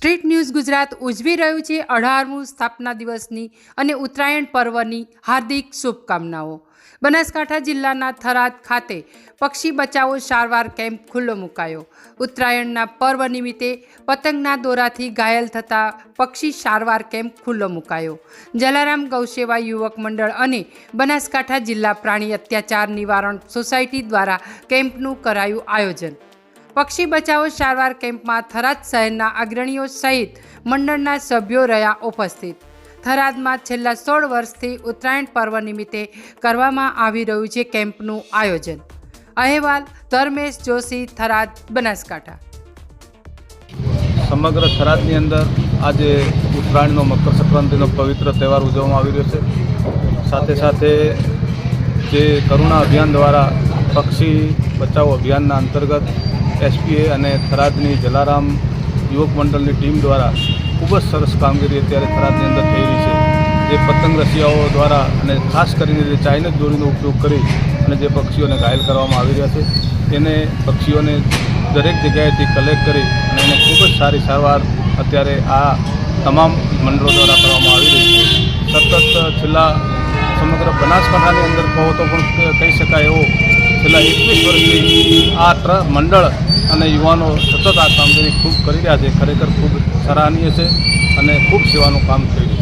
Street news Gujarat ઉજવી રહ્યું છે 18મું સ્થાપના દિવસની અને ઉત્તરાયણ પર્વની હાર્દિક શુભકામનાઓ। બનાસકાંઠા જિલ્લાના થરાદ ખાતે પક્ષી બચાવો સારવાર કેમ્પ ખુલ્લો મુકાયો। ઉત્તરાયણના પર્વ નિમિત્તે પતંગના દોરાથી ઘાયલ થતા પક્ષી સારવાર કેમ્પ ખુલ્લો મુકાયો। જલારામ ગૌસેવા યુવક મંડળ અને બનાસકાંઠા જિલ્લા પ્રાણી અત્યાચાર નિવારણ સોસાયટી દ્વારા કેમ્પનું કરાયું આયોજન। પક્ષી બચાવો સારવાર કેમ્પમાં થરાદ શહેરના અગ્રણીઓ સહિત મંડળના સભ્યો રહ્યા ઉપસ્થિત। થરાદમાં છેલ્લા 16 વર્ષથી ઉત્તરાયણ પર્વ નિમિત્તે કરવામાં આવી રહ્યું છે કેમ્પનું આયોજન। અહેવાલ ધર્મેશ જોશી, થરાદ, બનાસકાંઠા। સમગ્ર થરાદની અંદર આજે ઉત્તરાયણનો મકર સંક્રાંતિનો પવિત્ર તહેવાર ઉજવવામાં આવી રહ્યો છે। સાથે સાથે જે કરુણા અભિયાન દ્વારા પક્ષી બચાવો અભિયાનના અંતર્ગત એસપીએ અને થરાદની જલારામ યુવક મંડળની ટીમ દ્વારા ખૂબ જ સરસ કામગીરી અત્યારે થરાદની અંદર થઈ રહી છે। જે પતંગ રસિયાઓ દ્વારા અને ખાસ કરીને જે ચાઇનીઝ દોરીનો ઉપયોગ કરી અને જે પક્ષીઓને ઘાયલ કરવામાં આવી રહ્યા છે એને પક્ષીઓને દરેક જગ્યાએથી કલેક્ટ કરી અને એને ખૂબ જ સારી સારવાર અત્યારે આ તમામ મંડળો દ્વારા કરવામાં આવી રહી છે। સતત છેલ્લા સમગ્ર બનાસકાંઠાની અંદર કહો તો પણ કહી શકાય એવો છેલ્લા 21 વર્ષથી આ મંડળ અને યુવાનો સતત આ કામગીરી ખૂબ કરી રહ્યા છે। ખરેખર ખૂબ સરાહનીય છે અને ખૂબ સેવાનું કામ થઈ રહ્યું છે।